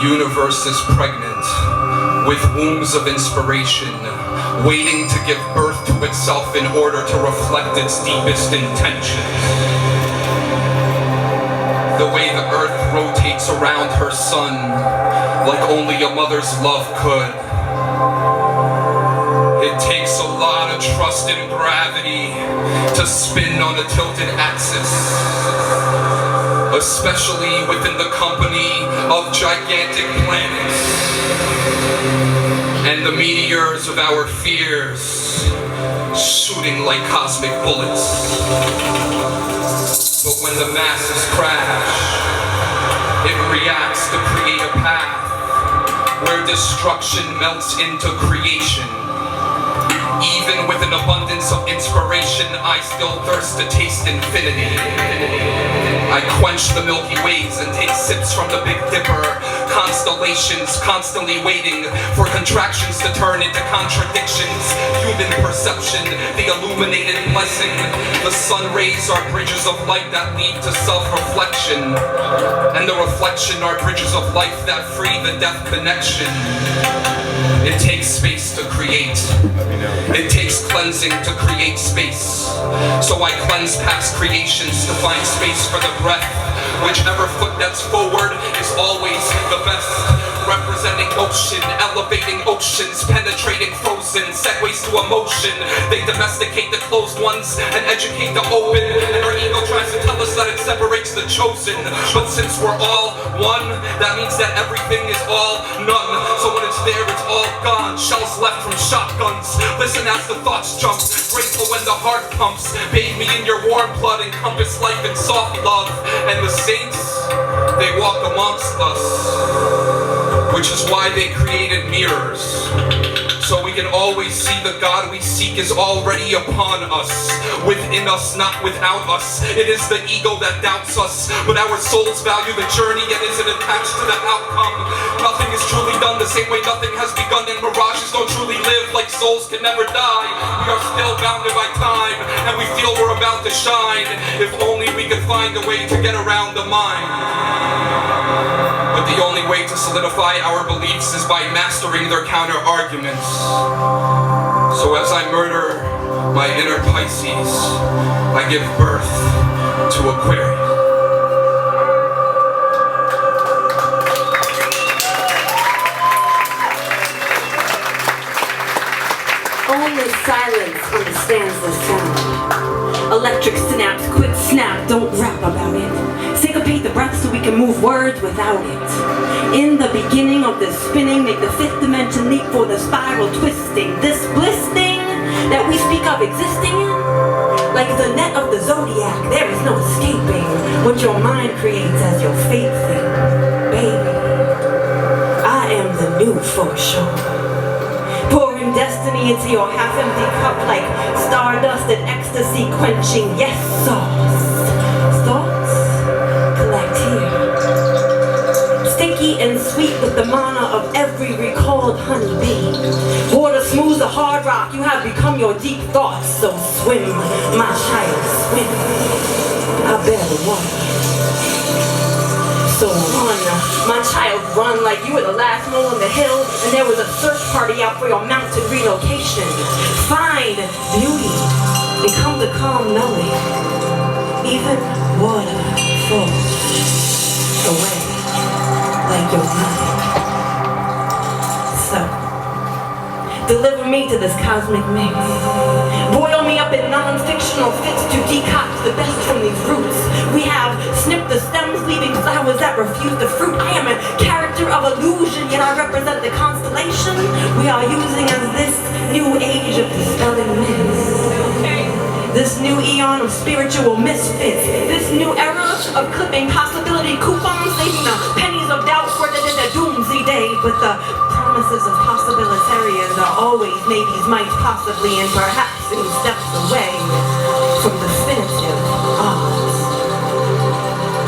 universe is pregnant with wombs of inspiration, waiting to give birth to itself in order to reflect its deepest intentions. The way the earth rotates around her sun, like only a mother's love could. It takes a lot of trust in gravity to spin on a tilted axis, especially within the company of gigantic planets and the meteors of our fears shooting like cosmic bullets. But when the masses crash, it reacts to create a path where destruction melts into creation. Even with an abundance of inspiration, I still thirst to taste infinity. I quench the Milky Ways and take sips from the Big Dipper. Constellations constantly waiting for contractions to turn into contradictions. Human perception, the illuminated blessing. The sun rays are bridges of light that lead to self-reflection. And the reflection are bridges of life that free the death connection. It takes space to create. It takes cleansing to create space. So I cleanse past creations to find space for the breath. Whichever foot that's forward is always the best. Representing ocean, elevating oceans, penetrating frozen, segues to emotion. They domesticate the closed ones and educate the open. And our ego tries to tell us that it separates the chosen. But since we're all one, that means that everything is all none. So when it's there, it's all gone. Shells left from shotguns. Listen as the thoughts jump. Grateful when the heart pumps. Bathe me in your warm blood. Encompass life in soft love. And the saints, they walk amongst us. Which is why they created mirrors. So we can always see the God we seek is already upon us. Within us, not without us. It is the ego that doubts us. But our souls value the journey and isn't attached to the outcome. Nothing is truly done the same way nothing has begun. And mirages don't truly live like souls can never die. We are still bounded by time. And we feel we're about to shine. If only we could find a way to get around the mind. But the only way to solidify our beliefs is by mastering their counter-arguments. So as I murder my inner Pisces, I give birth to Aquarius. Only silence understands the sound. Electric synapse, quick snap, don't rap about it. Syncopate the breath so we can move words without it. In the beginning of the spinning, make the fifth dimension leap for the spiral twisting. This bliss thing that we speak of existing in, like the net of the zodiac, there is no escaping what your mind creates as your fate thing. Baby, I am the new for sure. Pouring destiny into your half-empty cup like stardust and ecstasy quenching yes sauce. Thoughts collect here. Sticky and sweet with the mana of every recalled honeybee. Water smooths the hard rock, you have become your deep thoughts. So swim, my child, swim. I bear the water. So run, my child, run like you were the last mole on the hill and there was a search party out for your mountain relocation. Find beauty, become the calm knowing. Even water falls away like your mind. So, deliver me to this cosmic mix. Boil me up in non-fictional fits to decoct the best from these roots. We have snipped the stems, leaving flowers that refuse the fruit. I am a character of illusion, yet I represent the constellation we are using as this new age of dispelling myths. This new eon of spiritual misfits. This new era of clipping possibility coupons, saving the pennies of doubt for the doomsday day. But the promises of possibilitarians are always maybes, might, possibly, and perhaps in steps away from definitive odds.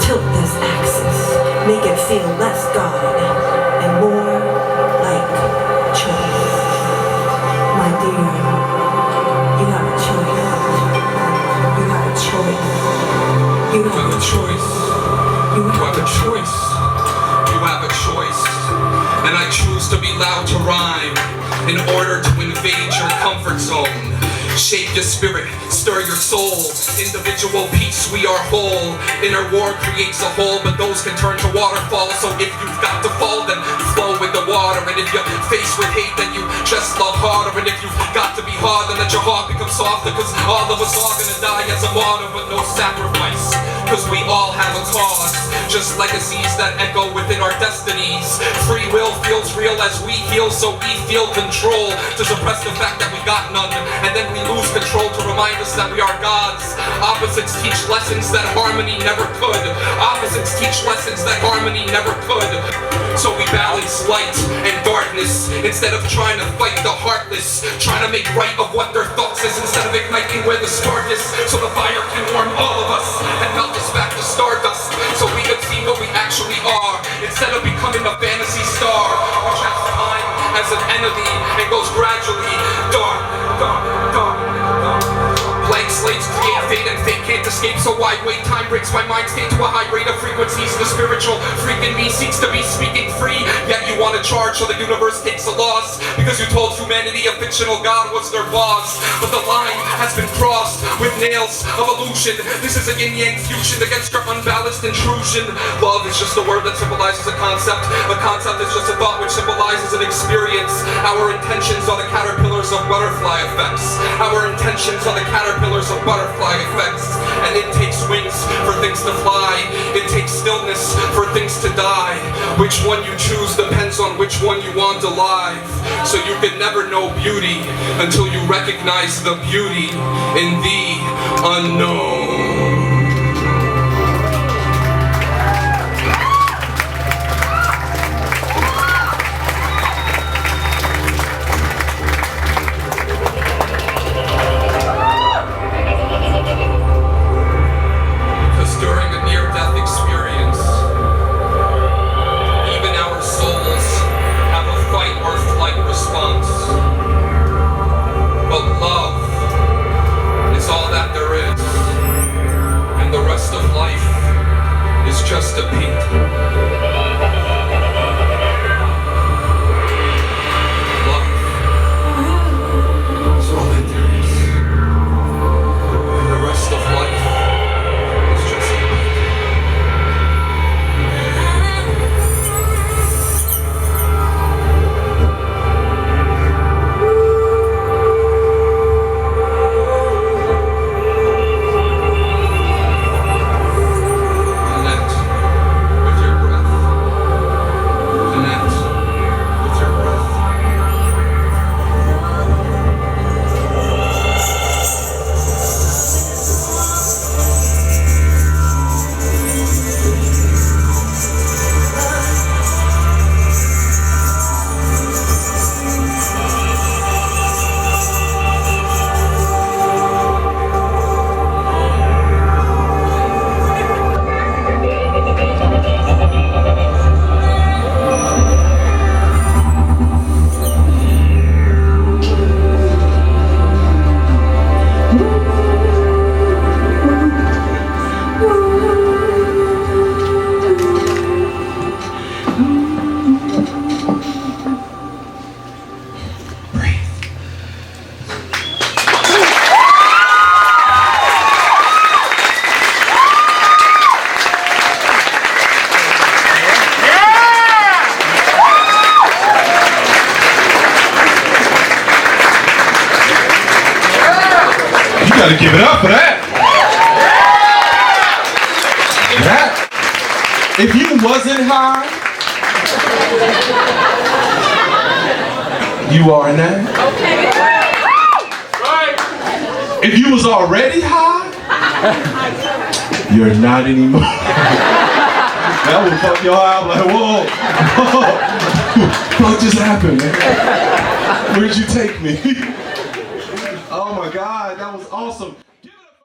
Tilt this axis, make it feel less God and more like choice. My dear, you have a choice. You have a choice. You have a choice. You have a choice. You have a choice. to rhyme in order to invade your comfort zone. Shape your spirit, stir your soul. Individual peace, we are whole. Inner war creates a hole, but those can turn to waterfalls. So if you've got to fall, then flow with the water. And if you're faced with hate, then you just love harder. And if you've got to be hard, then let your heart become softer. Cause all of us are gonna die as a martyr, but no sacrifice. Cause we all have a cause, just legacies that echo within our destinies. Free will feels real as we heal, so we feel control to suppress the fact that we got none. And then we lose control to remind us that we are gods. Opposites teach lessons that harmony never could. Opposites teach lessons that harmony never could. So we balance light and darkness instead of trying to fight the heartless, trying to make right of what their thoughts is instead of igniting where the spark is, so the fire can warm all of us and melt us back to stardust, so we can see what we actually are instead of becoming a fantasy star which has time as an enemy and goes gradually dark, dark, dark, dark. Blank slates create fate and fate can't escape, so why wait? Time breaks my mind state to a high rate of frequencies. The spiritual freak in me seeks to be speaking free, yet you want to charge so the universe takes a loss because you told humanity a fictional god was their boss. But the line has been crossed with nails of illusion. This is a yin-yang fusion against your unbalanced intrusion. Love is just a word that symbolizes a concept. A concept is just a thought which symbolizes an experience. Our intentions are the caterpillars of butterfly effects. Our intentions are the caterpillars of butterfly effects. And it takes wings for things to fly. It takes stillness for things to die. Which one you choose depends on which one you want alive. So you can never know beauty until you recognize the beauty in the unknown. Just a peek. Gotta give it up for that. If you wasn't high, you are now. If you was already high, you're not anymore. That would fuck your eye. I'm like, whoa, what just happened, man? Where'd you take me? Oh my God, that was awesome.